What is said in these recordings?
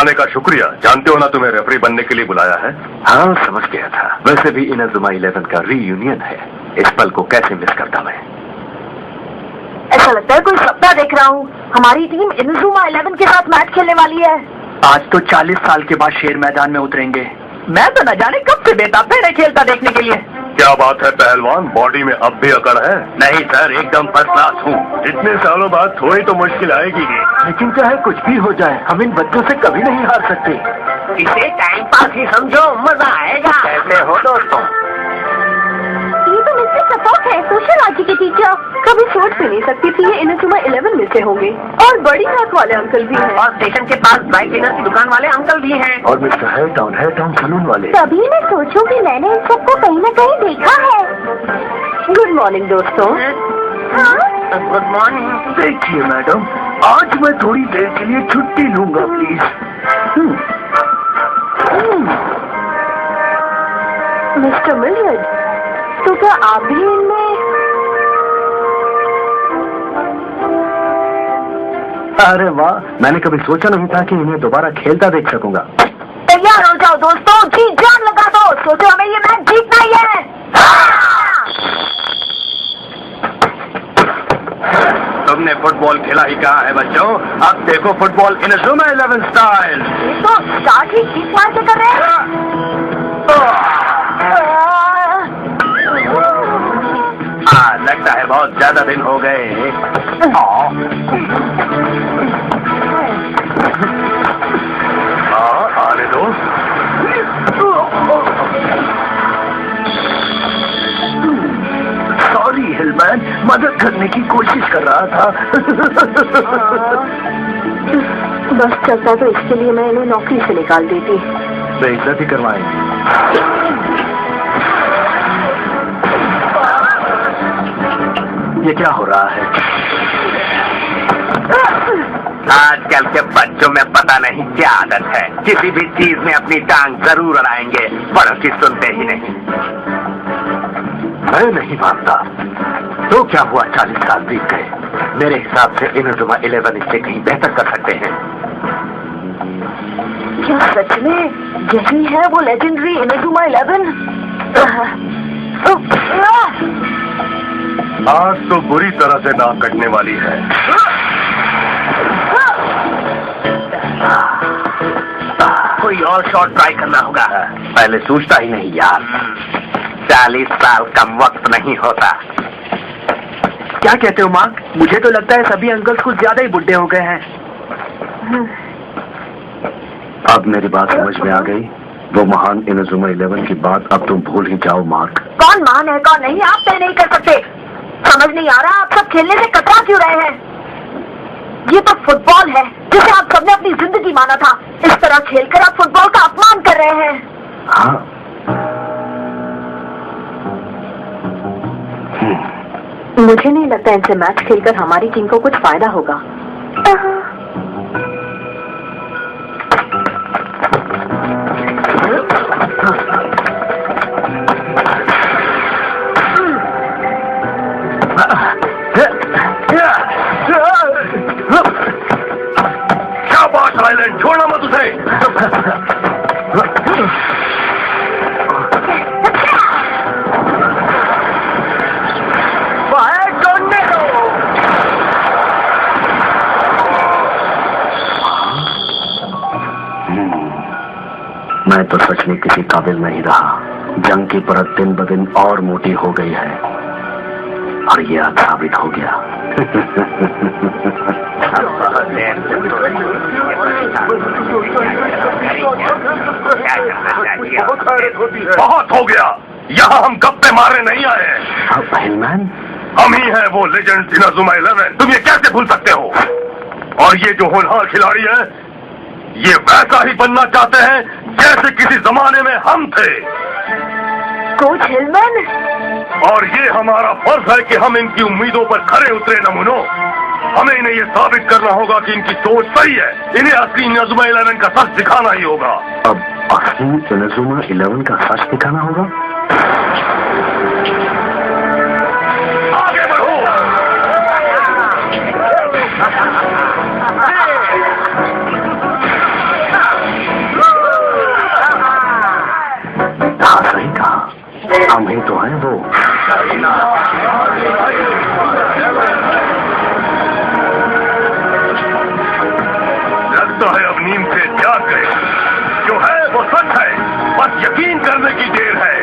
आने का शुक्रिया। जानते हो ना, तुम्हें रेफरी बनने के लिए बुलाया है। हाँ, समझ गया था। वैसे भी इनाजुमा 11 का रीयूनियन है। इस पल को कैसे मिस करता मैं। ऐसा लगता है कोई सपना देख रहा हूँ। हमारी टीम इनाजुमा 11 के साथ मैच खेलने वाली है। आज तो 40 साल के बाद शेर मैदान में उतरेंगे। मैं तो न जाने कब से बेताब है खेलता देखने के लिए। क्या बात है पहलवान, बॉडी में अब भी अकड़ है? नहीं सर, एकदम फर्स्ट क्लास हूँ। इतने सालों बाद थोड़ी तो मुश्किल आएगी। लेकिन चाहे कुछ भी हो जाए, हम इन बच्चों से कभी नहीं हार सकते। इसे टाइम पास ही समझो, मजा आएगा। कैसे हो दोस्तों? ये तो मिस्टर सपोर्ट है, सोशियोलॉजी के टीचर। कभी सोच भी नहीं सकती थी ये इनाजुमा 11 में से होंगे। और बड़ी हाथ वाले अंकल भी हैं। और स्टेशन के पास ड्राई क्लीनर की दुकान वाले अंकल भी हैं। और मिस्टर है टाउन सलून वाले। तभी मैं सोचूं कि मैंने इन सबको कहीं न कहीं देखा है। गुड मॉर्निंग दोस्तों। Good morning. देखिए मैडम, आज मैं थोड़ी देर के लिए छुट्टी लूंगा प्लीज। मिस्टर मिलियड, तो क्या आप भी इनमें? अरे वाह, मैंने कभी सोचा नहीं था कि इन्हें दोबारा खेलता देख सकूंगा। तैयार हो जाओ दोस्तों, जी जान लगा दो। सोचो हमें ये मैच जीतना ही है। तुमने फुटबॉल खेला ही कहा है बच्चों। अब देखो फुटबॉल इनाजुमा 11 स्टाइल। ये तो स्टार्ट ही किक मार के कर रहे हैं। लगता है बहुत ज्यादा दिन हो गए। आने दो। सॉरी हिलमैन, मदद करने की कोशिश कर रहा था। बस चलता तो इसके लिए मैं इन्हें नौकरी से निकाल देती। बेइज्जती करवाएंगे। ये क्या हो रहा है? आजकल के बच्चों में पता नहीं क्या आदत है, किसी भी चीज में अपनी टांग जरूर अड़ाएंगे, बड़ों की सुनते ही नहीं। मैं नहीं मानता। तो क्या हुआ, 40 साल बीत गए। मेरे हिसाब से इनाजुमा 11 इससे कहीं बेहतर कर सकते हैं। क्या सच में यही है वो लेजेंडरी इनाजुमा 11? आज तो बुरी तरह से नाक कटने वाली है। कोई और शॉट ट्राई करना होगा। पहले सोचता ही नहीं यार। 40 साल कम वक्त नहीं होता। क्या कहते हो मार्क? मुझे तो लगता है सभी अंकल्स कुछ ज्यादा ही बुढ़े हो गए हैं। अब मेरी बात समझ में आ गई। वो महान इनाजुमा 11 की बात अब तुम भूल ही जाओ मार्क। कौन महान है कौन नहीं, आप तय नहीं कर सकते। समझ नहीं आ रहा आप सब खेलने से कतरा क्यों रहे हैं। ये तो फुटबॉल है जिसे आप सबने अपनी जिंदगी माना था। इस तरह खेलकर आप फुटबॉल का अपमान कर रहे हैं। हाँ, मुझे नहीं लगता इनसे मैच खेलकर हमारी टीम को कुछ फायदा होगा। शाबाश आइलैंड, छोड़ना मत उसे। मैं तो सच में किसी काबिल नहीं रहा। जंग की परत दिन ब दिन और मोटी हो गई है और ये आज साबित हो गया। बहुत हो गया। यहाँ हम गप्पे मारने नहीं आए। अब हिलमैन, हम ही हैं वो लेजेंड इनाजुमा 11। तुम ये कैसे भूल सकते हो? और ये जो होनहार खिलाड़ी है, ये वैसा ही बनना चाहते हैं जैसे किसी जमाने में हम थे। कोच हिलमैन, और ये हमारा फर्ज है कि हम इनकी उम्मीदों पर खरे उतरे नमूनों। हमें इन्हें ये साबित करना होगा कि इनकी सोच सही है। इन्हें असली इनाजुमा 11 का सच दिखाना ही होगा। अब असली इनाजुमा 11 का सच दिखाना होगा। आगे बढ़ो। हम ही तो हैं वो। लगता है अब नींद से जाग गए। जो है वो सच है, बस यकीन करने की देर है।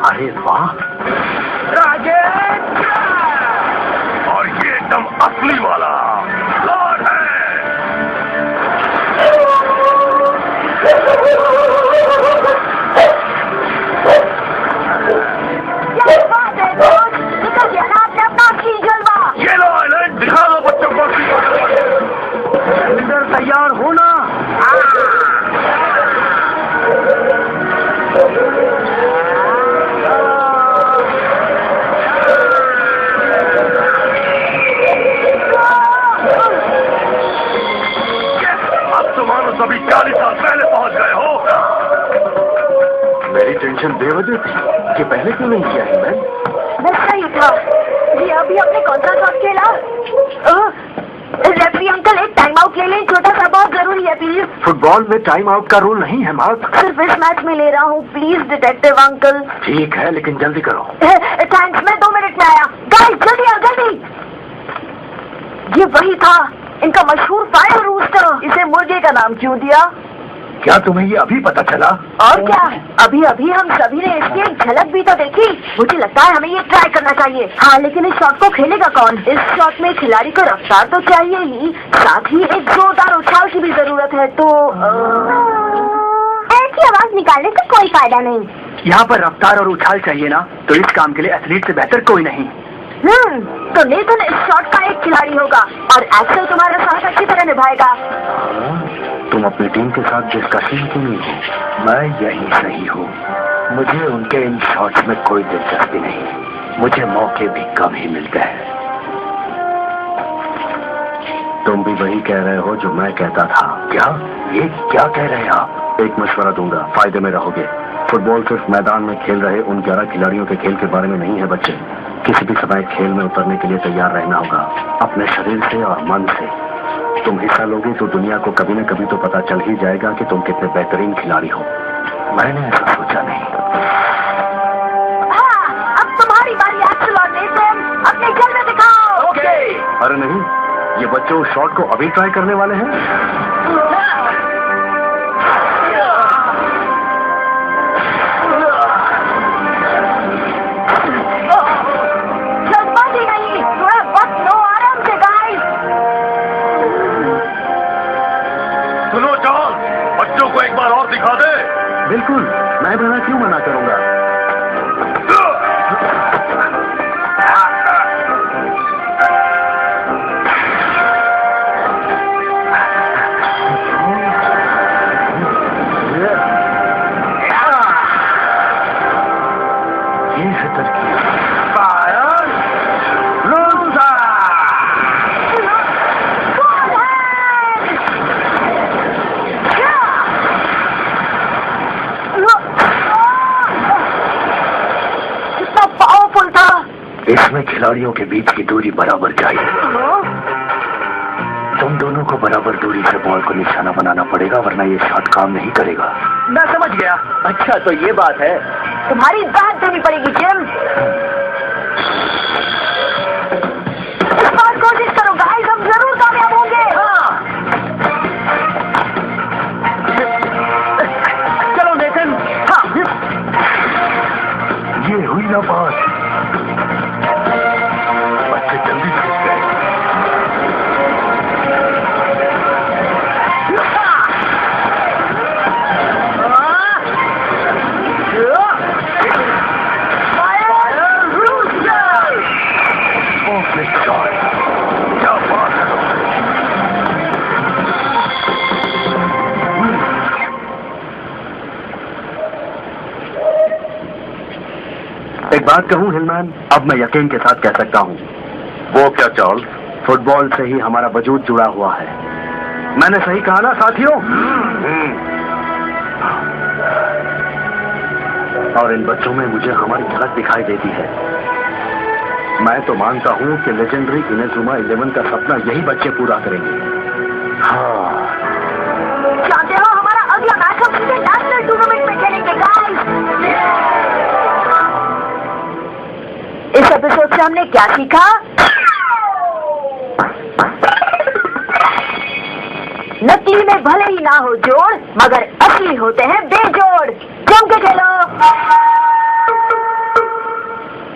अरे वाह, और ये एकदम असली वाला लॉर्ड है। क्या बात है दोस्त, निकल गया ना आपने अपना असली जलवा। ये लो आइलैंड, दिखा दो बच्चों को असली जलवा। तैयार हो ना। सभी 40 साल पहले पहुंच गए हो। मेरी टेंशन बेवजह थी कि पहले क्यों नहीं किया है मैं? बस सही था। जी अभी अपने कौन सा शॉट खेला? रेफरी अंकल एक टाइम आउट ले लें, छोटा सा, बहुत जरूरी है प्लीज। फुटबॉल में टाइम आउट का रूल नहीं है मार्क। सिर्फ इस मैच में ले रहा हूँ प्लीज डिटेक्टिव अंकल। ठीक है लेकिन जल्दी करो। थैंक्स, मैं 2 मिनट में आया। गाइस जल्दी आओ जल्दी। ये वही था, इनका मशहूर फायर रूस्टर। इसे मुर्गे का नाम क्यों दिया? क्या तुम्हें ये अभी पता चला? और क्या, अभी अभी हम सभी ने इसकी एक झलक भी तो देखी। मुझे लगता है हमें ये ट्राई करना चाहिए। हाँ लेकिन इस शॉट को खेलेगा कौन? इस शॉट में खिलाड़ी को रफ्तार तो चाहिए ही, साथ ही एक जोरदार उछाल की भी जरूरत है। तो ऐसी आवाज निकालने से कोई फायदा नहीं। यहाँ पर रफ्तार और उछाल चाहिए ना, तो इस काम के लिए एथलीट से बेहतर कोई नहीं। तो नेथन इस शॉट का एक खिलाड़ी होगा और एक्सेल तुम्हारा साथ अच्छी तरह निभाएगा। तुम अपनी टीम के साथ डिस्कशन क्यों नहीं हो? मैं यही सही हूँ। मुझे उनके इन शॉट्स में कोई दिलचस्पी नहीं। मुझे मौके भी कम ही मिलते हैं। तुम भी वही कह रहे हो जो मैं कहता था। क्या? ये क्या कह रहे हैं आप? एक मशवरा दूंगा, फायदे में रहोगे। फुटबॉल सिर्फ मैदान में खेल रहे उन 11 खिलाड़ियों के खेल के बारे में नहीं है बच्चे। किसी भी समय खेल में उतरने के लिए तैयार रहना होगा, अपने शरीर से और मन से। तुम हिस्सा लोगे तो दुनिया को कभी न कभी तो पता चल ही जाएगा कि तुम कितने बेहतरीन खिलाड़ी हो। मैंने ऐसा सोचा नहीं। हाँ, अब तुम्हारी बारी एक्सेल और नेथन, अपने जलवे दिखाओ। ओके। अरे नहीं, ये बच्चे उस शॉट को अभी ट्राई करने वाले हैं। जल्दबाजी नहीं, थोड़ा वक्त लो, आराम से गाइस। सुनो चार्ल्स, बच्चों को एक बार और दिखा दे। बिल्कुल, मैं भला क्यों मना करूंगा। ये है तरकीब। कितना पावरफुल था। इसमें खिलाड़ियों के बीच की दूरी बराबर चाहिए। तुम दोनों को बराबर दूरी से बॉल को निशाना बनाना पड़ेगा, वरना ये शॉट काम नहीं करेगा। मैं समझ गया। अच्छा तो ये बात है। तुम्हारी बात देनी पड़ेगी जिम। इस बार कोशिश करो गाइस, हम जरूर कामयाब होंगे। हाँ। चलो नेथन। हाँ। ये हुई ना बात। बच्चे जल्दी सीख गए। एक बात कहूं हिलमैन, अब मैं यकीन के साथ कह सकता हूं। वो क्या चार्ल्स? फुटबॉल से ही हमारा वजूद जुड़ा हुआ है। मैंने सही कहा ना साथियों? और इन बच्चों में मुझे हमारी झलक दिखाई देती है। मैं तो मानता हूँ कि लेजेंडरी इनेजुमा 11 का सपना यही बच्चे पूरा करेंगे। हाँ, जानते हो हमारा अगला मैच हम इंटरनेशनल टूर्नामेंट में खेलेंगे गाइस। इस एपिसोड से हमने क्या सीखा? नकली में भले ही ना हो जोड़, मगर असली होते हैं बेजोड़। जम के खेलो।